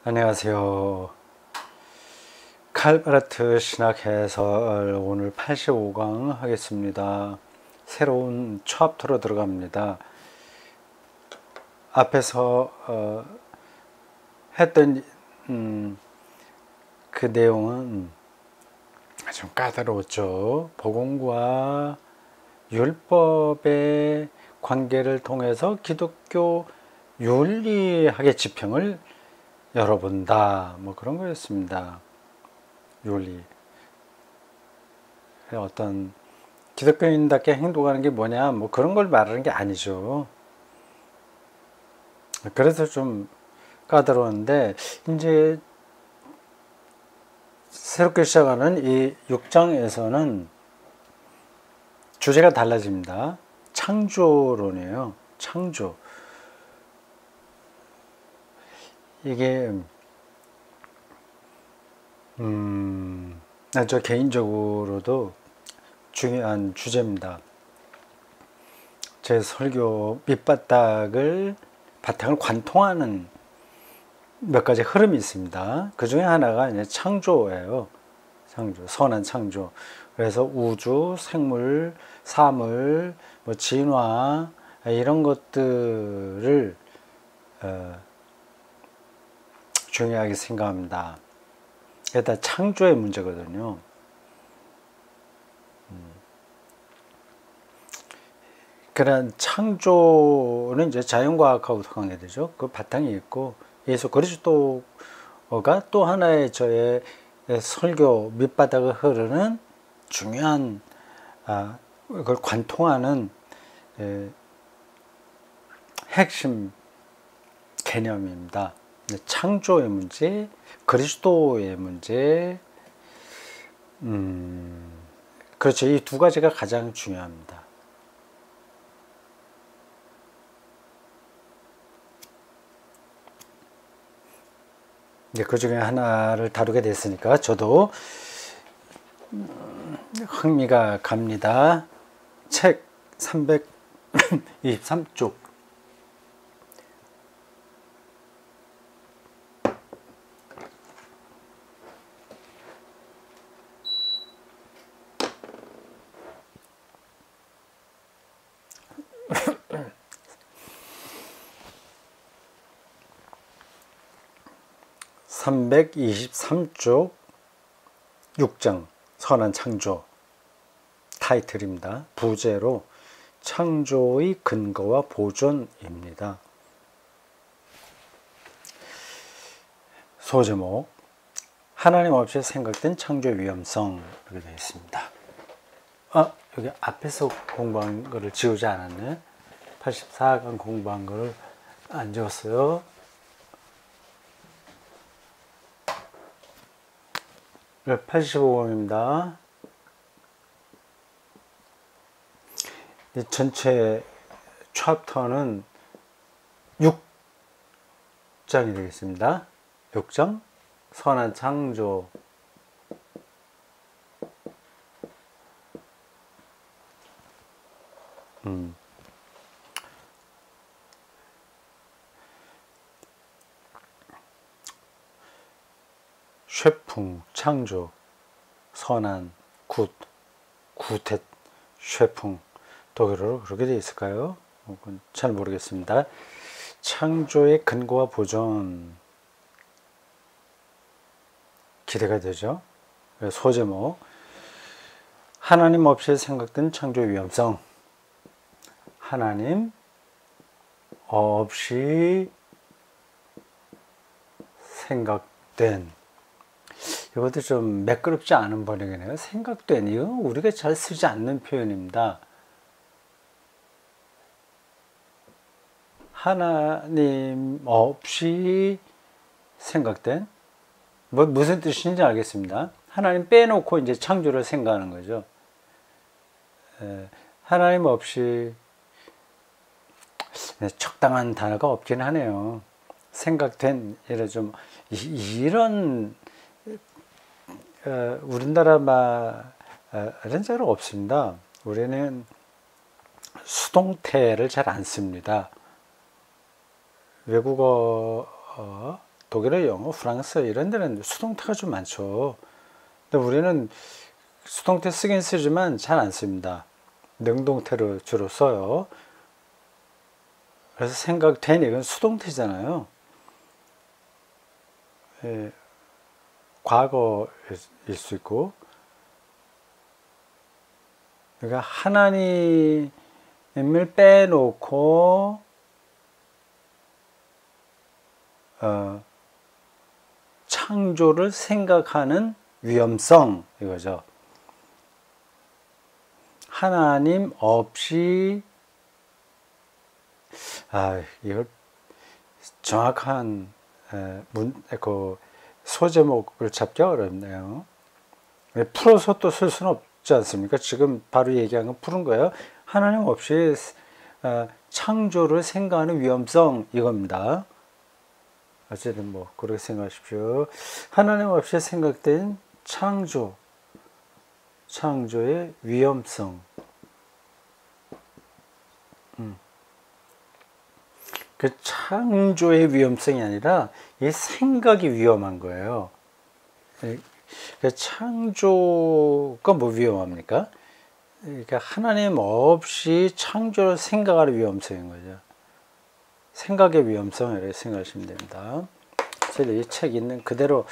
안녕하세요. 칼바르트 신학 해설 오늘 85강 하겠습니다. 새로운 챕터로 들어갑니다. 앞에서 했던 그 내용은 좀 까다로웠죠. 복음과 율법의 관계를 통해서 기독교 윤리학의 지평을 열어본다, 뭐 그런 거였습니다. 윤리, 어떤 기독교인답게 행동하는 게 뭐냐, 뭐 그런 걸 말하는 게 아니죠. 그래서 좀 까다로운데, 이제 새롭게 시작하는 이 6장에서는 주제가 달라집니다. 창조론이에요. 창조. 이게 저 개인적으로도 중요한 주제입니다. 제 설교 밑바탕을 관통하는 몇 가지 흐름이 있습니다. 그 중에 하나가 이제 창조예요. 창조, 선한 창조. 그래서 우주, 생물, 사물, 뭐 진화 이런 것들을 중요하게 생각합니다. 일단 창조의 문제거든요. 그런 창조는 이제 자연과학하고도 관계되죠. 그 바탕이 있고, 예수 그리스도가 또 하나의 저의 설교 밑바닥을 흐르는 중요한 그걸 관통하는 핵심 개념입니다. 창조의 문제, 그리스도의 문제, 그렇죠. 이 두 가지가 가장 중요합니다. 이제 그 중에 하나를 다루게 됐으니까 저도 흥미가 갑니다. 책 323쪽. (323쪽) 6장 선한 창조 타이틀입니다. 부제로 창조의 근거와 보존입니다. 소제목 하나님 없이 생각된 창조의 위험성, 이렇게 되어 있습니다. 여기 앞에서 공부한 거를 지우지 않았네. 84강 공부한 거를 안 지웠어요. 85번입니다. 이 전체 챕터는 6장이 되겠습니다. 6장 선한 창조. 쉐풍, 창조, 선한, 굿의 쉐풍. 독일어로 그렇게 되어 있을까요? 잘 모르겠습니다. 창조의 근거와 보존. 기대가 되죠. 소제목 하나님 없이 생각된 창조의 위험성. 하나님 없이 생각된, 이것도 좀 매끄럽지 않은 번역이네요. 생각된, 이거 우리가 잘 쓰지 않는 표현입니다. 하나님 없이 생각된, 무슨 뜻인지 알겠습니다. 하나님 빼놓고 이제 창조를 생각하는 거죠. 하나님 없이, 적당한 단어가 없긴 하네요. 생각된, 이런 우리나라 말은 잘 없습니다. 우리는 수동태를 잘 안 씁니다. 외국어 독일어, 영어, 프랑스 이런 데는 수동태가 좀 많죠. 근데 우리는 수동태 쓰긴 쓰지만 잘 안 씁니다. 능동태로 주로 써요. 그래서 생각된 이건 수동태잖아요. 예, 과거일 수 있고. 그러니까 하나님을 빼놓고 창조를 생각하는 위험성 이거죠. 하나님 없이 이걸 정확한 그 소제목을 잡기 어렵네요. 풀어서 또 쓸 수는 없지 않습니까? 지금 바로 얘기한 건 푸른 거예요. 하나님 없이 창조를 생각하는 위험성 이겁니다. 어쨌든 뭐 그렇게 생각하십시오. 하나님 없이 생각된 창조의 위험성. 그 창조의 위험성이 아니라 이 생각이 위험한 거예요. 그 창조가 뭐 위험합니까? 그러니까 하나님 없이 창조를 생각할 위험성인 거죠. 생각의 위험성 이렇게 생각하시면 됩니다. 제가 이 책 있는 그대로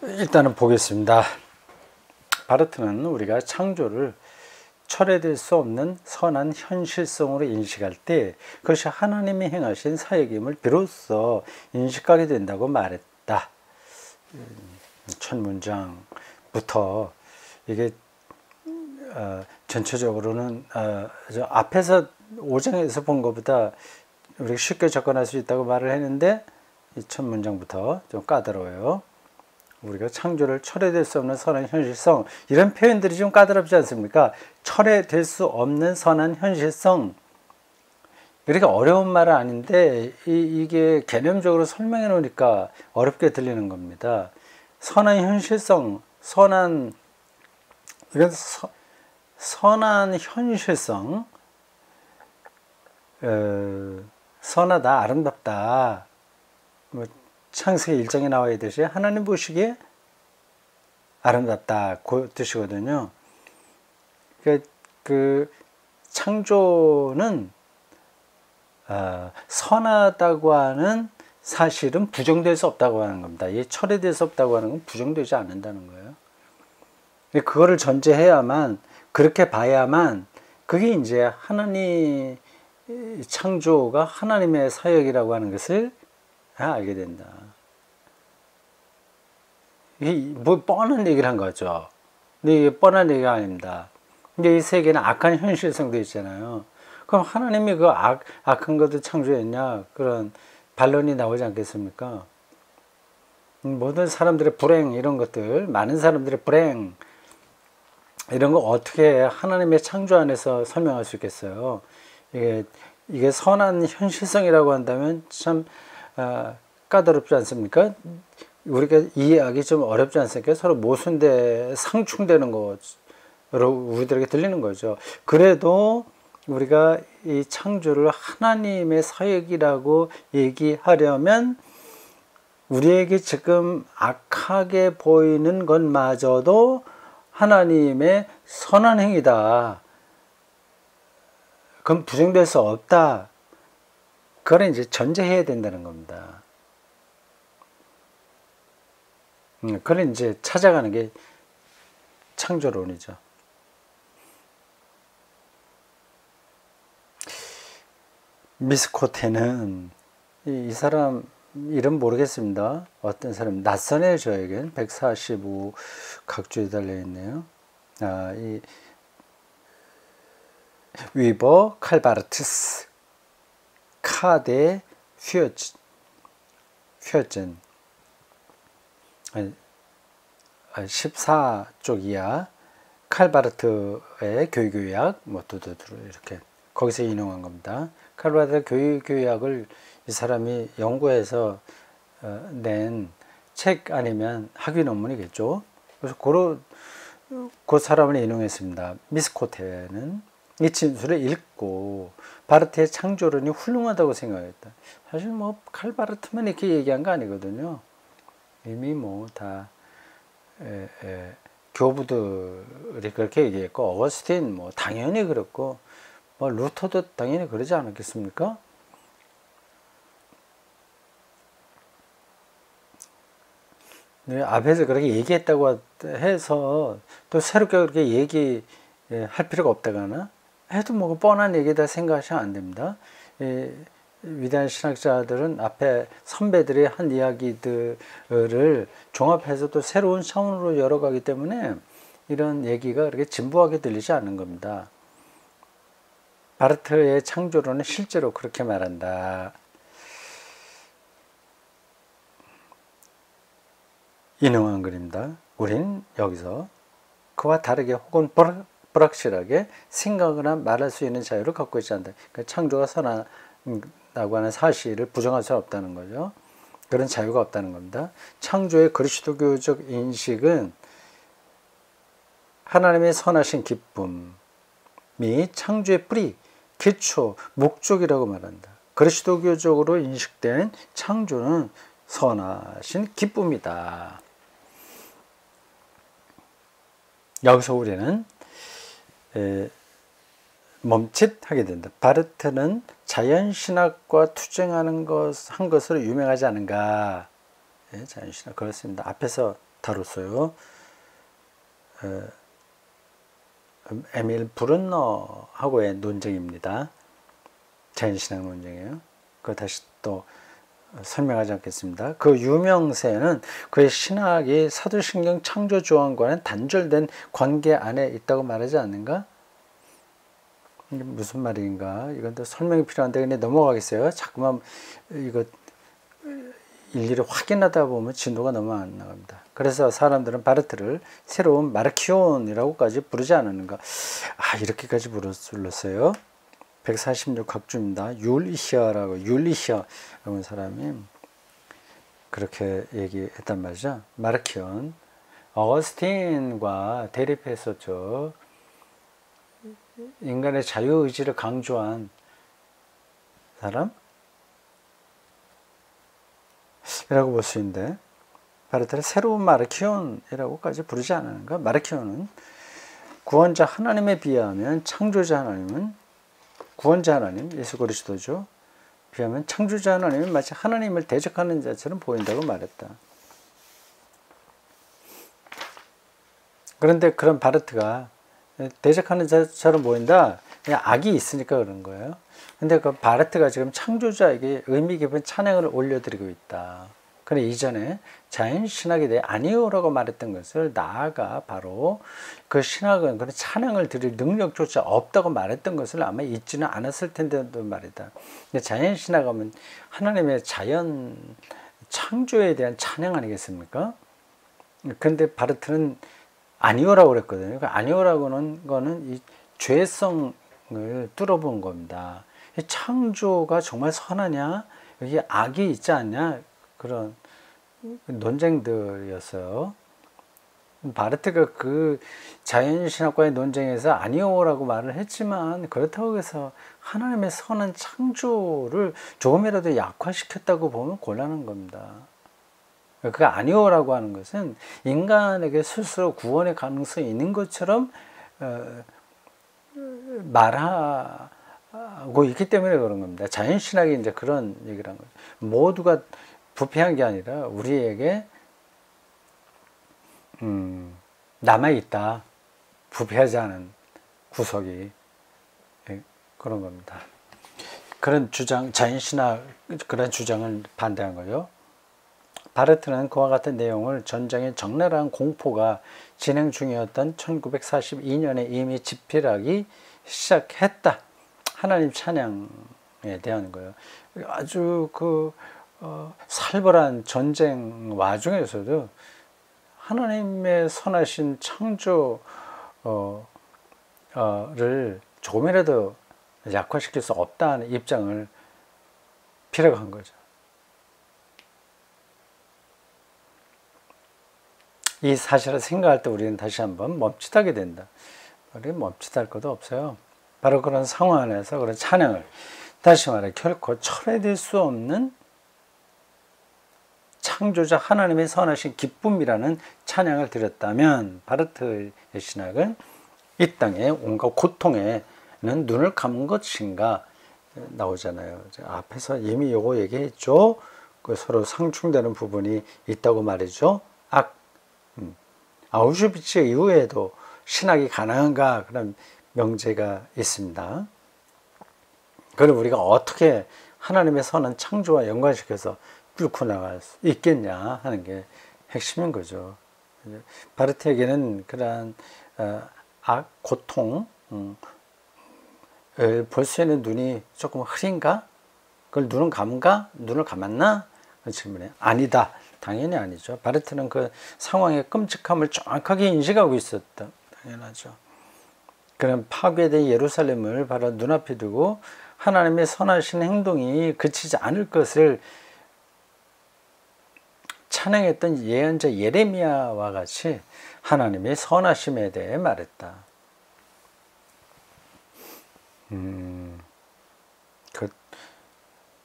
일단은 보겠습니다. 바르트는 우리가 창조를 철회될 수 없는 선한 현실성으로 인식할 때 그것이 하나님이 행하신 사역임을 비로소 인식하게 된다고 말했다. 첫 문장부터 이게 전체적으로는 저 앞에서 5장에서 본 것보다 우리가 쉽게 접근할 수 있다고 말을 했는데 이 첫 문장부터 좀 까다로워요. 우리가 창조를 철회될 수 없는 선한 현실성 이런 표현들이 좀 까다롭지 않습니까? 철회될 수 없는 선한 현실성 이렇게 어려운 말은 아닌데 이게 개념적으로 설명해 놓으니까 어렵게 들리는 겁니다. 선한 현실성, 선한 현실성, 선하다, 아름답다. 뭐 창세기 1장에 나와 있듯이 하나님 보시기에 아름답다 그 뜻이거든요. 그 창조는 선하다고 하는 사실은 부정될 수 없다고 하는 겁니다. 이 철회될 수 없다고 하는 건 부정되지 않는다는 거예요. 그거를 전제해야만 그렇게 봐야만 그게 이제 하나님 창조가 하나님의 사역이라고 하는 것을 알게 된다. 이게 뭐 뻔한 얘기를 한 거죠. 근데 이게 뻔한 얘기가 아닙니다. 근데 이 세계는 악한 현실성도 있잖아요. 그럼 하나님이 그 악한 것도 창조했냐? 그런 반론이 나오지 않겠습니까? 모든 사람들의 불행 이런 것들, 많은 사람들의 불행 이런 거 어떻게 하나님의 창조 안에서 설명할 수 있겠어요? 이게 선한 현실성이라고 한다면 참 까다롭지 않습니까? 우리가 이해하기 좀 어렵지 않습니까? 서로 모순돼 상충되는 것으로 우리들에게 들리는 거죠. 그래도 우리가 이 창조를 하나님의 사역이라고 얘기하려면 우리에게 지금 악하게 보이는 것마저도 하나님의 선한 행위다. 그건 부정될 수 없다. 그걸 이제 전제해야 된다는 겁니다. 그걸 이제 찾아가는 게 창조론이죠. 미스코테는 이 사람 이름 모르겠습니다. 어떤 사람 낯선해요 저에겐. 145 각주에 달려있네요. 이 위버 칼바르트스 카데 퓨어젠 14쪽 이하 칼바르트의 교육요약 뭐 두두두 이렇게 거기서 인용한 겁니다. 칼바르트 교육요약을 이 사람이 연구해서 낸 책 아니면 학위 논문이겠죠. 그래서 그 사람을 인용했습니다. 미스코테는 이 진술을 읽고 바르트의 창조론이 훌륭하다고 생각했다. 사실 뭐 칼바르트만 이렇게 얘기한 거 아니거든요. 이미 뭐 다 교부들이 그렇게 얘기했고, 어거스틴 뭐 당연히 그렇고, 뭐 루터도 당연히 그러지 않았겠습니까? 네, 앞에서 그렇게 얘기했다고 해서 또 새롭게 그렇게 얘기할 필요가 없다거나 해도 뭐 뻔한 얘기다 생각하시면 안 됩니다. 위대한 신학자들은 앞에 선배들이 한 이야기들을 종합해서 또 새로운 차원으로 열어가기 때문에 이런 얘기가 그렇게 진부하게 들리지 않는 겁니다. 바르트의 창조론은 실제로 그렇게 말한다. 인용한 글입니다. 우린 여기서 그와 다르게 혹은 불확실하게 생각을 말할 수 있는 자유를 갖고 있지 않다. 그러니까 창조가 선하다고 하는 사실을 부정할 수 없다는 거죠. 그런 자유가 없다는 겁니다. 창조의 그리스도교적 인식은 하나님의 선하신 기쁨이 창조의 뿌리, 기초, 목적이라고 말한다. 그리스도교적으로 인식된 창조는 선하신 기쁨이다. 여기서 우리는 멈칫하게 된다. 바르트는 자연신학과 투쟁하는 한 것으로 유명하지 않은가? 예, 자연신학 그렇습니다. 앞에서 다뤘어요. 에밀 브룬너하고의 논쟁입니다. 자연신학 논쟁이에요. 그거 다시 또 설명하지 않겠습니다. 그 유명세는 그의 신학이 사도신경 창조조항과는 단절된 관계 안에 있다고 말하지 않는가? 이게 무슨 말인가? 이건 또 설명이 필요한데 그냥 넘어가겠어요. 자꾸만 이거 일일이 확인하다 보면 진도가 너무 안 나갑니다. 그래서 사람들은 바르트를 새로운 마르키온이라고까지 부르지 않았는가? 이렇게까지 불렀어요. 146학주입니다. 율리히어라는 사람이 그렇게 얘기했단 말이죠. 마르키온, 어거스틴과 대립했었죠. 인간의 자유의지를 강조한 사람? 이라고 볼 수 있는데, 바르트를 새로운 마르키온이라고까지 부르지 않았는가? 마르키온은 구원자 하나님에 비하면 창조자 하나님은 구원자 하나님, 예수 그리스도죠. 비하면 창조자 하나님이 마치 하나님을 대적하는 자처럼 보인다고 말했다. 그런데 그런 바르트가 대적하는 자처럼 보인다? 그냥 악이 있으니까 그런 거예요. 근데 그 바르트가 지금 창조자에게 의미 깊은 찬양을 올려드리고 있다. 그런데 이전에 자연신학에 대해 아니오라고 말했던 것을 나아가 바로 그 신학은 그런 찬양을 드릴 능력조차 없다고 말했던 것을 아마 잊지는 않았을 텐데도 말이다. 근데 자연신학하면 하나님의 자연 창조에 대한 찬양 아니겠습니까? 근데 바르트는 아니오라고 그랬거든요. 아니오라고 하는 거는 이 죄성을 뚫어본 겁니다. 이 창조가 정말 선하냐? 여기 악이 있지 않냐? 그런 논쟁들이었어요. 바르트가 그 자연신학과의 논쟁에서 아니오라고 말을 했지만 그렇다고 해서 하나님의 선한 창조를 조금이라도 약화시켰다고 보면 곤란한 겁니다. 그 아니오라고 하는 것은 인간에게 스스로 구원의 가능성이 있는 것처럼 말하고 있기 때문에 그런 겁니다. 자연신학이 이제 그런 얘기를 한 거죠. 모두가 부패한 게 아니라 우리에게 남아있다. 부패하지 않은 구석이. 그런 겁니다. 그런 주장, 자연신학 그런 주장을 반대한 거죠. 바르트는 그와 같은 내용을 전쟁의 적나라한 공포가 진행 중이었던 1942년에 이미 집필하기 시작했다. 하나님 찬양에 대한 거예요. 아주 살벌한 전쟁 와중에서도 하나님의 선하신 창조를 조금이라도 약화시킬 수 없다는 입장을 필요한 거죠. 이 사실을 생각할 때 우리는 다시 한번 멈칫하게 된다. 우리 멈칫할 것도 없어요. 바로 그런 상황 안에서 그런 찬양을 다시 말해 결코 철회될 수 없는 창조자 하나님의 선하신 기쁨이라는 찬양을 드렸다면 바르트의 신학은 이 땅의 온갖 고통에는 눈을 감은 것인가 나오잖아요. 앞에서 이미 요거 얘기했죠. 그 서로 상충되는 부분이 있다고 말이죠. 아우슈비츠 이후에도 신학이 가능한가 그런 명제가 있습니다. 그럼 우리가 어떻게 하나님의 선한 창조와 연관시켜서 뚫고 나갈 수 있겠냐 하는 게 핵심인 거죠. 바르트에게는 그러한 고통 볼 수 있는 눈이 조금 흐린가? 그걸 눈은 감은가? 눈을 감았나? 그 질문에 아니다. 당연히 아니죠. 바르트는 그 상황의 끔찍함을 정확하게 인식하고 있었다. 당연하죠. 그런 파괴된 예루살렘을 바로 눈앞에 두고 하나님의 선하신 행동이 그치지 않을 것을 찬양했던 예언자 예레미야와 같이 하나님의 선하심에 대해 말했다. 그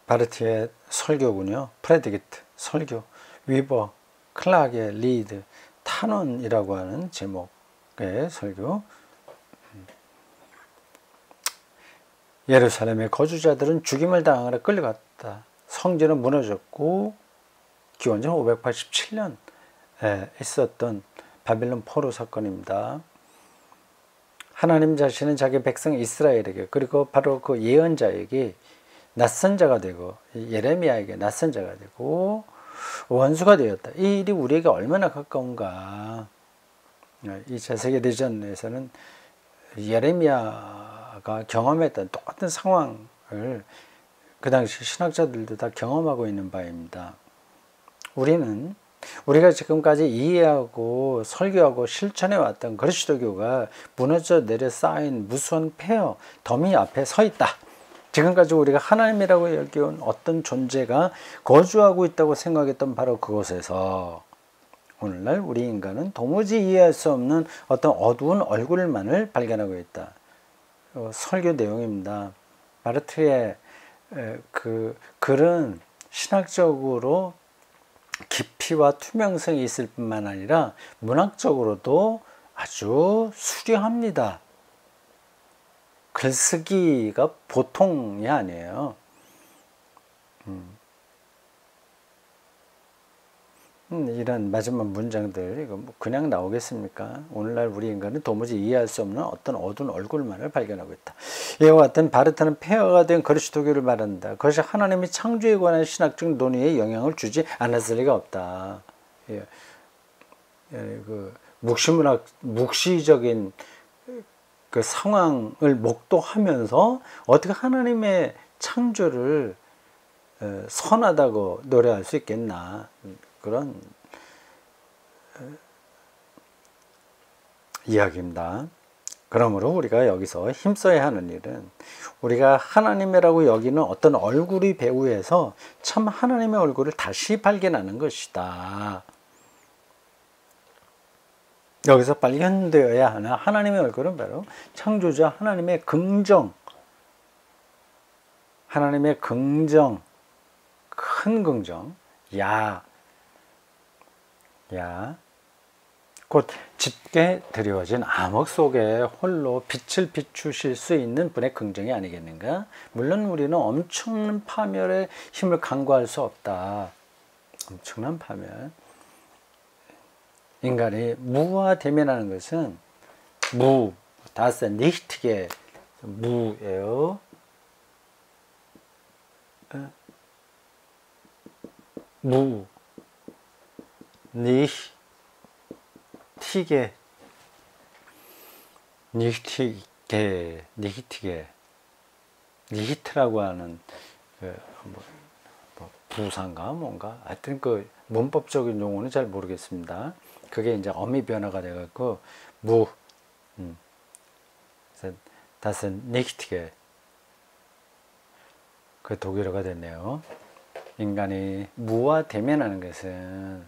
바르트의 설교군요. 프레디기트, 설교, 위버, 클락의 리드, 탄원이라고 하는 제목의 설교. 예루살렘의 거주자들은 죽임을 당하러 끌려갔다. 성전은 무너졌고 기원전 587년에 있었던 바빌론 포로 사건입니다. 하나님 자신은 자기 백성 이스라엘에게 그리고 바로 그 예언자에게 낯선 자가 되고 예레미야에게 낯선 자가 되고 원수가 되었다. 이 일이 우리에게 얼마나 가까운가. 2차 세계대전에서는 예레미야가 경험했던 똑같은 상황을 그 당시 신학자들도 다 경험하고 있는 바입니다. 우리가 지금까지 이해하고 설교하고 실천해왔던 그리스도교가 무너져 내려 쌓인 무수한 폐허, 더미 앞에 서 있다. 지금까지 우리가 하나님이라고 여겨온 어떤 존재가 거주하고 있다고 생각했던 바로 그곳에서 오늘날 우리 인간은 도무지 이해할 수 없는 어떤 어두운 얼굴만을 발견하고 있다. 설교 내용입니다. 바르트의 그 글은 신학적으로 깊이와 투명성이 있을 뿐만 아니라 문학적으로도 아주 수려합니다. 글쓰기가 보통이 아니에요. 이런 마지막 문장들 이거 뭐 그냥 나오겠습니까? 오늘날 우리 인간은 도무지 이해할 수 없는 어떤 어두운 얼굴만을 발견하고 있다. 이와 같은 바르트는 폐허가 된 그리스도교를 말한다. 그것이 하나님이 창조에 관한 신학적 논의에 영향을 주지 않았을 리가 없다. 그 묵시적인 그 상황을 목도하면서 어떻게 하나님의 창조를 선하다고 노래할 수 있겠나. 그런 이야기입니다. 그러므로 우리가 여기서 힘써야 하는 일은 우리가 하나님이라고 여기는 어떤 얼굴의 배후에서 참 하나님의 얼굴을 다시 발견하는 것이다. 여기서 발견되어야 하는 하나님의 얼굴은 바로 창조자 하나님의 긍정, 하나님의 긍정, 큰 긍정, 곧 짙게 드리워진 암흑 속에 홀로 빛을 비추실 수 있는 분의 긍정이 아니겠는가? 물론 우리는 엄청난 파멸의 힘을 간과할 수 없다. 엄청난 파멸. 인간이 무화대면하는 것은 다스 니히트게 무예요. 니히트라고 하는 부사인가 뭔가 하여튼 그 문법적인 용어는 잘 모르겠습니다. 그게 이제 어미 변화가 돼갖고 다스 니히트게 그 독일어가 됐네요. 인간이 무와 대면하는 것은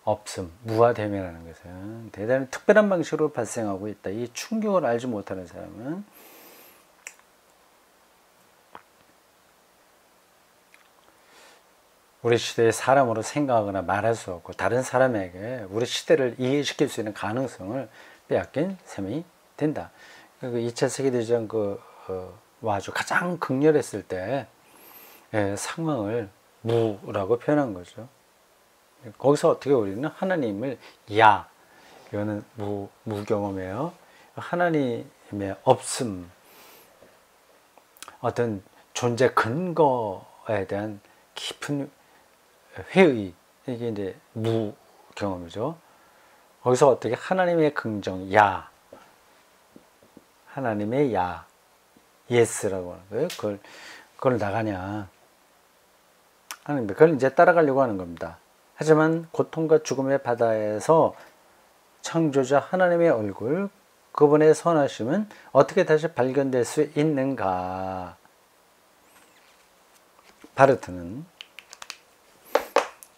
없음, 무와 대면하는 것은 대단히 특별한 방식으로 발생하고 있다. 이 충격을 알지 못하는 사람은 우리 시대의 사람으로 생각하거나 말할 수 없고 다른 사람에게 우리 시대를 이해시킬 수 있는 가능성을 빼앗긴 셈이 된다. 그 2차 세계대전 아주 가장 극렬했을 때 상황을 무라고 표현한 거죠. 거기서 어떻게 우리는 하나님을 이거는 무경험이에요. 하나님의 없음, 어떤 존재 근거에 대한 깊은 회의, 이게 이제 무경험이죠. 거기서 어떻게 하나님의 긍정, 하나님의 예스라고 하는 거예요. 그걸 나가냐. 하나님, 그걸 이제 따라가려고 하는 겁니다. 하지만 고통과 죽음의 바다에서 창조자 하나님의 얼굴, 그분의 선하심은 어떻게 다시 발견될 수 있는가? 바르트는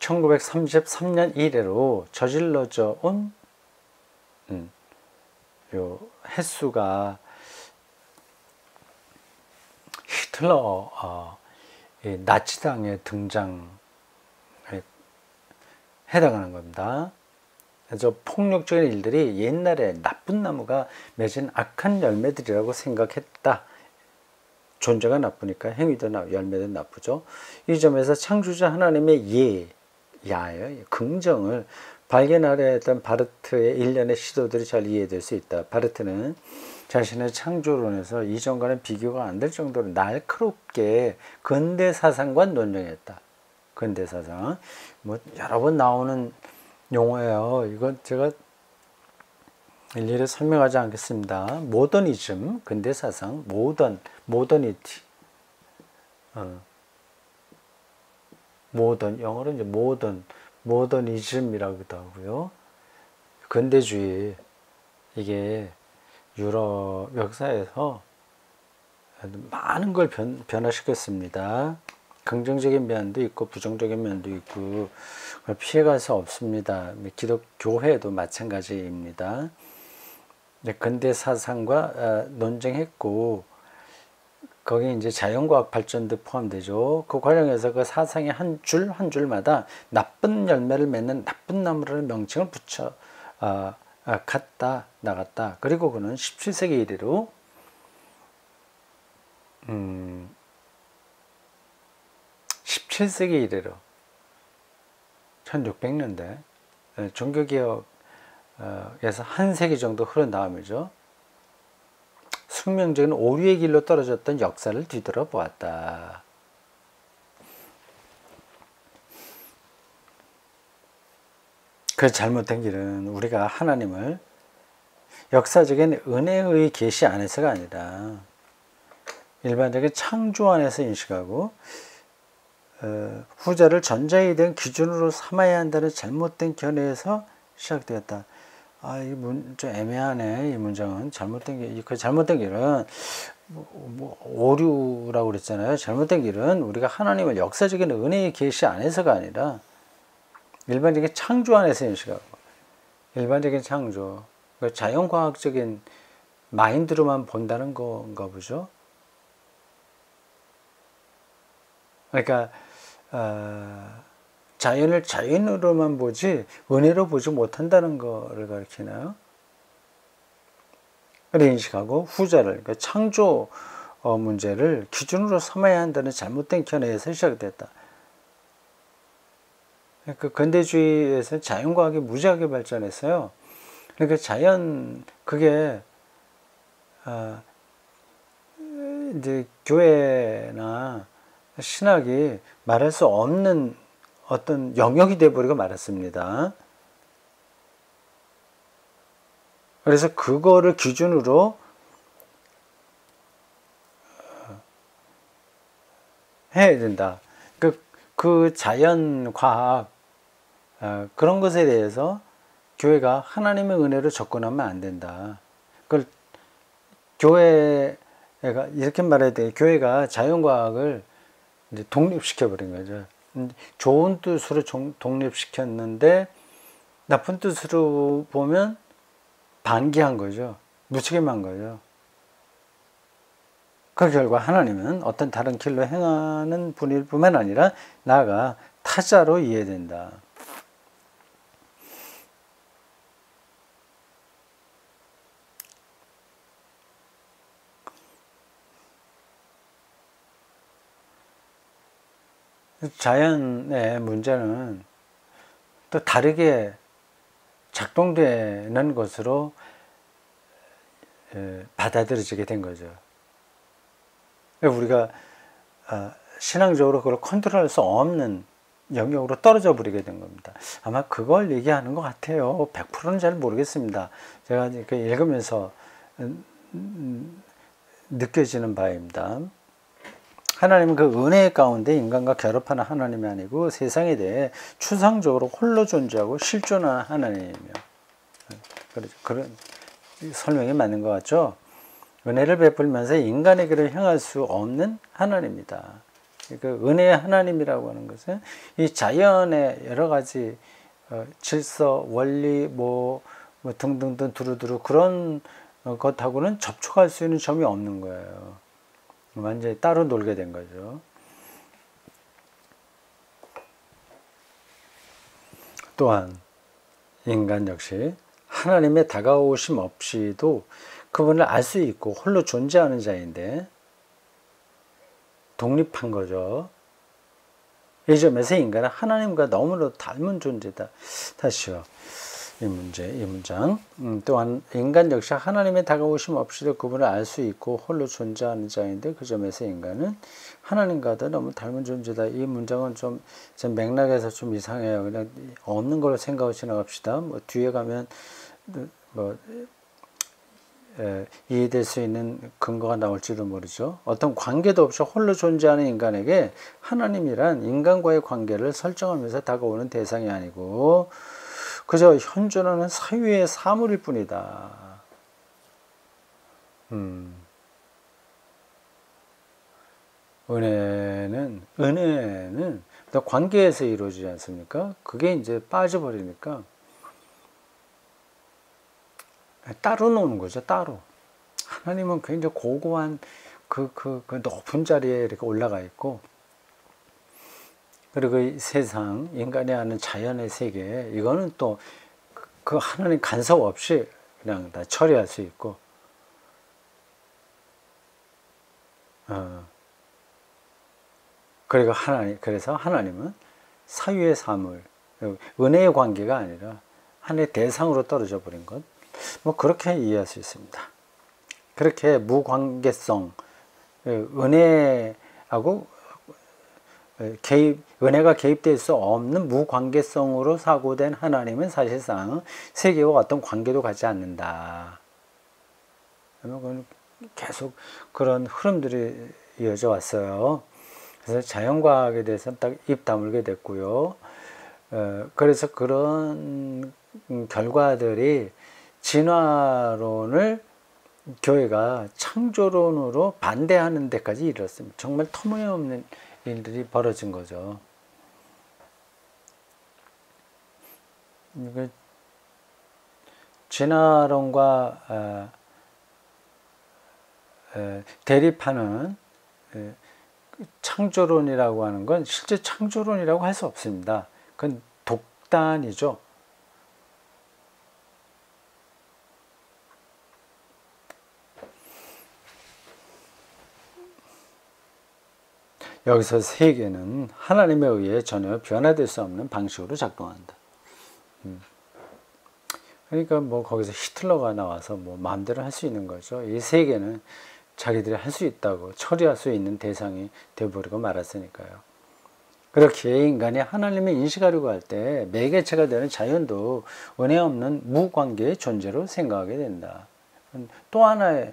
1933년 이래로 저질러져 온 요 횟수가 히틀러 나치당의 등장에 해당하는 겁니다. 그래서 폭력적인 일들이 옛날에 나쁜 나무가 맺은 악한 열매들이라고 생각했다. 존재가 나쁘니까 행위도 열매도 나쁘죠. 이 점에서 창조자 하나님의 야예요. 긍정을 발견하려 했던 바르트의 일련의 시도들이 잘 이해될 수 있다. 바르트는 자신의 창조론에서 이전과는 비교가 안 될 정도로 날카롭게 근대 사상과 논쟁했다. 근대 사상, 여러 번 나오는 용어예요. 이건 제가 일일이 설명하지 않겠습니다. 모더니즘, 근대 사상, 모더니티, 영어로 이제 모더니즘이라고도 하고요. 근대주의, 이게 유럽 역사에서 많은 걸 변화시켰습니다. 긍정적인 면도 있고 부정적인 면도 있고 그걸 피해갈 수 없습니다. 기독교회도 마찬가지입니다. 근대 사상과 논쟁했고 거기 이제 자연과학 발전도 포함되죠. 그 과정에서 그 사상의 한 줄 한 줄마다 나쁜 열매를 맺는 나쁜 나무라는 명칭을 붙여 갔다 나갔다. 그리고 그는 17세기 이래로 17세기 이래로 1600년대 종교개혁에서 한 세기 정도 흐른 다음이죠. 숙명적인 오류의 길로 떨어졌던 역사를 뒤돌아 보았다. 그 잘못된 길은 우리가 하나님을 역사적인 은혜의 계시 안에서가 아니라 일반적인 창조 안에서 인식하고 후자를 전자에 대한 기준으로 삼아야 한다는 잘못된 견해에서 시작되었다. 좀 애매하네. 이 문장은 그 잘못된 길은 오류라고 그랬잖아요. 잘못된 길은 우리가 하나님을 역사적인 은혜의 계시 안에서가 아니라 일반적인 창조 안에서 인식하고 일반적인 창조, 자연과학적인 마인드로만 본다는 건가 보죠. 그러니까 자연을 자연으로만 보지 은혜로 보지 못한다는 것을 가리키나요? 그렇게 인식하고 후자를, 그러니까 창조 문제를 기준으로 삼아야 한다는 잘못된 견해에서 시작됐다. 그 근대주의에서 자연과학이 무지하게 발전했어요. 그러니까 그게 이제 교회나 신학이 말할 수 없는 어떤 영역이 되어버리고 말았습니다. 그래서 그거를 기준으로 해야 된다. 그 자연과학 그런 것에 대해서 교회가 하나님의 은혜로 접근하면 안 된다. 그걸 교회가 이렇게 말해야 돼. 교회가 자연과학을 이제 독립시켜버린 거죠. 좋은 뜻으로 독립시켰는데 나쁜 뜻으로 보면 반기한 거죠. 무책임한 거죠. 그 결과 하나님은 어떤 다른 길로 행하는 분일 뿐만 아니라 나아가 타자로 이해된다. 자연의 문제는 또 다르게 작동되는 것으로 받아들여지게 된 거죠. 우리가 신앙적으로 그걸 컨트롤할 수 없는 영역으로 떨어져 버리게 된 겁니다. 아마 그걸 얘기하는 것 같아요. 100%는 잘 모르겠습니다. 제가 이렇게 읽으면서 느껴지는 바입니다. 하나님은 그 은혜 가운데 인간과 결합하는 하나님이 아니고 세상에 대해 추상적으로 홀로 존재하고 실존하는 하나님이며, 그런 설명이 맞는 것 같죠? 은혜를 베풀면서 인간에게로 향할 수 없는 하나님이다. 그 은혜의 하나님이라고 하는 것은 이 자연의 여러 가지 질서, 원리, 뭐 등등등 두루두루 그런 것하고는 접촉할 수 있는 점이 없는 거예요. 완전히 따로 놀게 된 거죠. 또한 인간 역시 하나님의 다가오심 없이도 그분을 알 수 있고 홀로 존재하는 자인데 독립한 거죠. 이 점에서 인간은 하나님과 너무나 닮은 존재다. 다시요. 이 문장. 또한 인간 역시 하나님의 다가오심 없이도 그분을 알 수 있고 홀로 존재하는 자인데 그 점에서 인간은 하나님과도 너무 닮은 존재다. 이 문장은 좀 맥락에서 좀 이상해요. 그냥 없는 걸로 생각하고 지나갑시다. 뭐 뒤에 가면 이해될 수 있는 근거가 나올지도 모르죠. 어떤 관계도 없이 홀로 존재하는 인간에게 하나님이란 인간과의 관계를 설정하면서 다가오는 대상이 아니고 그저 현존하는 사유의 사물일 뿐이다. 은혜는 관계에서 이루어지지 않습니까? 그게 이제 빠져버리니까 따로 노는 거죠, 따로. 하나님은 굉장히 고고한 그 높은 자리에 이렇게 올라가 있고, 그리고 이 세상, 인간이 아는 자연의 세계, 이거는 또 그 하나님 간섭 없이 그냥 다 처리할 수 있고, 그래서 하나님은 사유의 사물, 은혜의 관계가 아니라 하나님의 대상으로 떨어져 버린 것, 뭐 그렇게 이해할 수 있습니다. 그렇게 무관계성, 은혜하고 은혜가 개입될 수 없는 무관계성으로 사고된 하나님은 사실상 세계와 어떤 관계도 갖지 않는다. 계속 그런 흐름들이 이어져 왔어요. 그래서 자연과학에 대해서는 딱 입 다물게 됐고요. 그래서 그런 결과들이 진화론을 교회가 창조론으로 반대하는 데까지 이르렀습니다. 정말 터무니없는 일들이 벌어진 거죠. 진화론과 대립하는 창조론이라고 하는 건 실제 창조론이라고 할 수 없습니다. 그건 독단이죠. 여기서 세계는 하나님에 의해 전혀 변화될 수 없는 방식으로 작동한다. 그러니까 뭐 거기서 히틀러가 나와서 뭐 마음대로 할 수 있는 거죠. 이 세계는 자기들이 할 수 있다고 처리할 수 있는 대상이 되어버리고 말았으니까요. 그렇게 인간이 하나님을 인식하려고 할 때 매개체가 되는 자연도 은혜 없는 무관계의 존재로 생각하게 된다. 또 하나의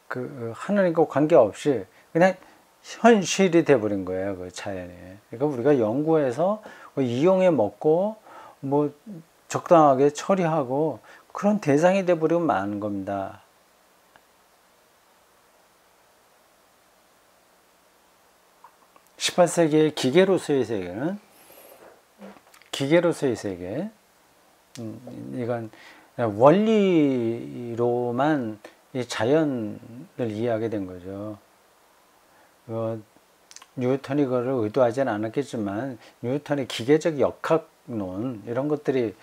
그 하나님과 관계없이 그냥 현실이 돼버린 거예요, 그 자연이. 그러니까 우리가 연구해서 이용해 먹고 뭐 적당하게 처리하고 그런 대상이 돼버리고 마는 겁니다. (18세기의) 기계로서의 세계는 이건 원리로만 이 자연을 이해하게 된 거죠. 뉴턴이 그걸 의도하지는 않았겠지만 뉴턴의 기계적 역학론 이런 것들이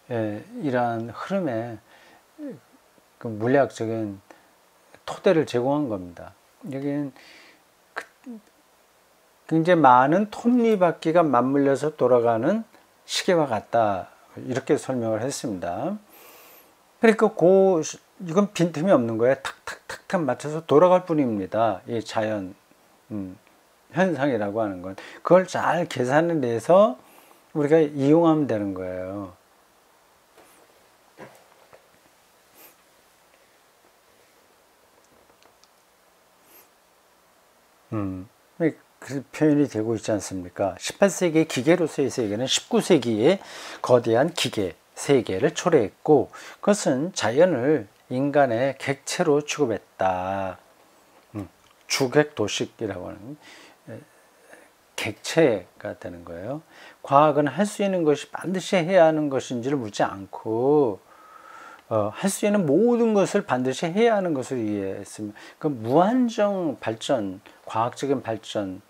이러한 흐름에 그 물리학적인 토대를 제공한 겁니다. 여기는 굉장히 많은 톱니바퀴가 맞물려서 돌아가는 시계와 같다, 이렇게 설명을 했습니다. 그러니까 이건 빈틈이 없는 거예요. 탁탁탁탁 맞춰서 돌아갈 뿐입니다. 이 자연 현상이라고 하는 건 그걸 잘 계산을 내서 우리가 이용하면 되는 거예요. 그 표현이 되고 있지 않습니까? 18세기의 기계로서의 세계는 19세기의 거대한 기계 세계를 초래했고, 그것은 자연을 인간의 객체로 취급했다. 주객도식이라고 하는 객체가 되는 거예요. 과학은 할 수 있는 것이 반드시 해야 하는 것인지를 묻지 않고 할 수 있는 모든 것을 반드시 해야 하는 것을 이해했으면 그 무한정 발전, 과학적인 발전을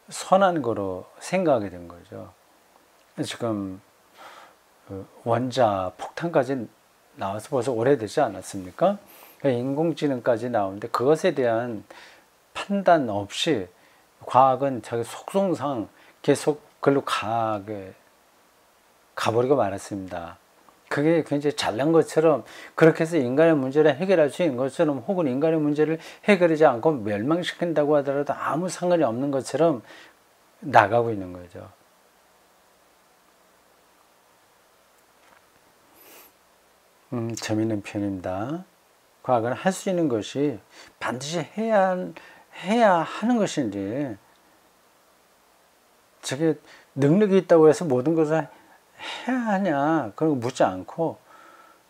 선한 거로 생각하게 된 거죠. 지금 원자 폭탄까지 나와서 벌써 오래되지 않았습니까? 인공지능까지 나오는데 그것에 대한 판단 없이 과학은 자기 속성상 계속 글로 가버리고 말았습니다. 그게 굉장히 잘난 것처럼, 그렇게 해서 인간의 문제를 해결할 수 있는 것처럼, 혹은 인간의 문제를 해결하지 않고 멸망시킨다고 하더라도 아무 상관이 없는 것처럼 나가고 있는 거죠. 재미있는 표현입니다. 과학은 할 수 있는 것이 반드시 해야 하는 것인지, 저게 능력이 있다고 해서 모든 것을 해야 하냐, 그런 거 묻지 않고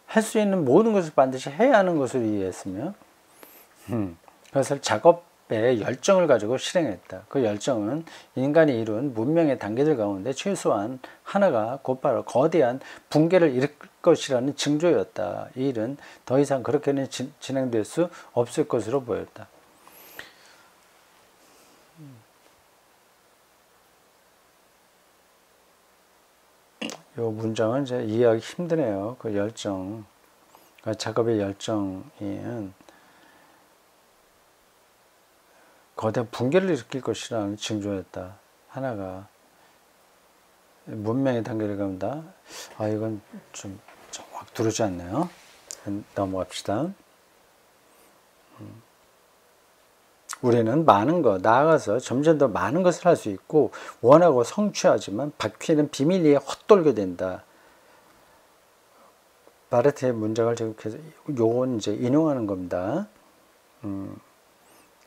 할 수 있는 모든 것을 반드시 해야 하는 것을 이해했으며 그것을 작업의 열정을 가지고 실행했다. 그 열정은 인간이 이룬 문명의 단계들 가운데 최소한 하나가 곧바로 거대한 붕괴를 일으킬 것이라는 징조였다. 이 일은 더 이상 그렇게는 진행될 수 없을 것으로 보였다. 이 문장은 이제 이해하기 힘드네요. 그 열정, 그 작업의 열정이 거대한 붕괴를 일으킬 것이라는 징조였다. 하나가 문명의 단계를 간다. 이건 좀 확 들어오지 않네요. 넘어갑시다. 우리는 많은 것, 나아가서 점점 더 많은 것을 할 수 있고 원하고 성취하지만 바퀴는 비밀리에 헛돌게 된다. 바르트의 문장을 계속해서 요건 이제 인용하는 겁니다.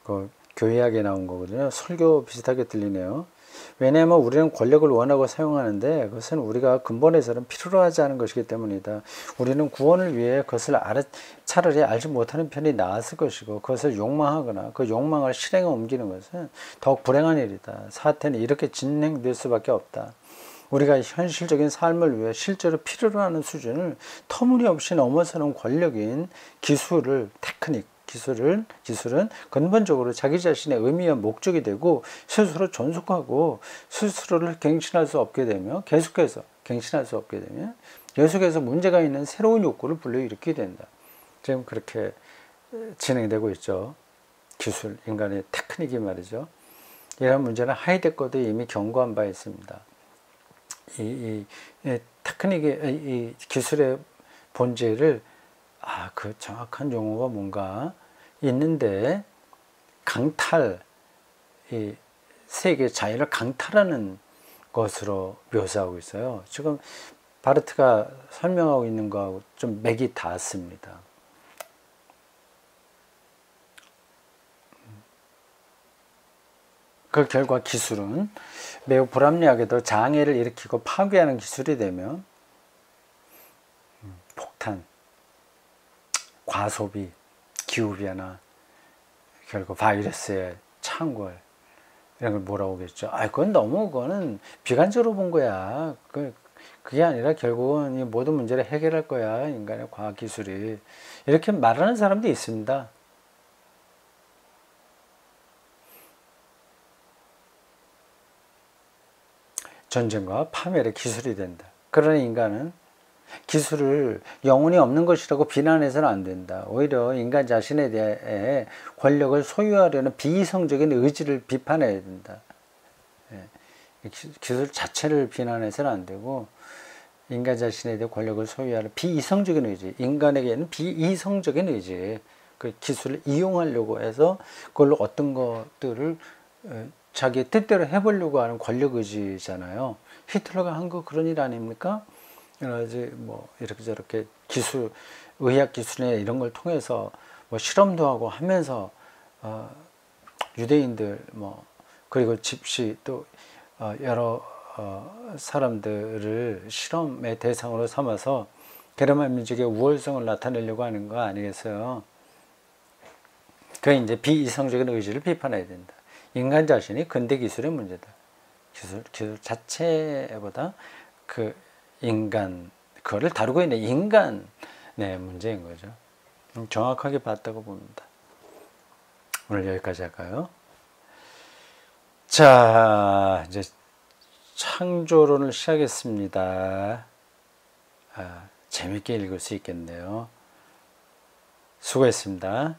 그 교회학에 나온 거거든요. 설교 비슷하게 들리네요. 왜냐하면 우리는 권력을 원하고 사용하는데 그것은 우리가 근본에서는 필요로 하지 않은 것이기 때문이다. 우리는 구원을 위해 그것을 차라리 알지 못하는 편이 나았을 것이고, 그것을 욕망하거나 그 욕망을 실행에 옮기는 것은 더욱 불행한 일이다. 사태는 이렇게 진행될 수밖에 없다. 우리가 현실적인 삶을 위해 실제로 필요로 하는 수준을 터무니없이 넘어서는 권력인 기술을, 기술은 근본적으로 자기 자신의 의미와 목적이 되고 스스로 존속하고 스스로를 갱신할 수 없게 되며 계속해서 문제가 있는 새로운 욕구를 불러일으키게 된다. 지금 그렇게 진행되고 있죠. 기술, 인간의 테크닉이 말이죠. 이런 문제는 하이데거도 이미 경고한 바 있습니다. 이 테크닉의, 이 기술의 본질을 그 정확한 용어가 뭔가 있는데, 이 세계 자연을 강탈하는 것으로 묘사하고 있어요. 지금 바르트가 설명하고 있는 거하고 좀 맥이 닿습니다. 그 결과 기술은 매우 불합리하게도 장애를 일으키고 파괴하는 기술이 되며 폭탄, 과소비, 기후변화, 결국 바이러스의 창궐, 이런 걸 몰아오겠죠. 그거는 비관적으로 본 거야. 그게 아니라 결국은 이 모든 문제를 해결할 거야, 인간의 과학기술이. 이렇게 말하는 사람도 있습니다. 전쟁과 파멸의 기술이 된다. 그러나 인간은 기술을 영혼이 없는 것이라고 비난해서는 안 된다. 오히려 인간 자신에 대해 권력을 소유하려는 비이성적인 의지를 비판해야 된다. 기술 자체를 비난해서는 안 되고 인간 자신에 대해 권력을 소유하는 비이성적인 의지, 인간에게는 비이성적인 의지, 그 기술을 이용하려고 해서 그걸로 어떤 것들을 자기 뜻대로 해보려고 하는 권력 의지잖아요. 히틀러가 한 거 그런 일 아닙니까? 뭐 이렇게 저렇게 기술, 의학 기술이나 이런 걸 통해서 뭐 실험도 하고 하면서 유대인들 뭐 그리고 집시 또 여러 사람들을 실험의 대상으로 삼아서 게르만 민족의 우월성을 나타내려고 하는 거 아니겠어요? 그게 이제 비이성적인 의지를 비판해야 된다. 인간 자신이 근대 기술의 문제다. 기술 자체보다 그 인간, 그거를 다루고 있는 인간의 문제인 거죠. 정확하게 봤다고 봅니다. 오늘 여기까지 할까요? 자, 이제 창조론을 시작했습니다. 재밌게 읽을 수 있겠네요. 수고했습니다.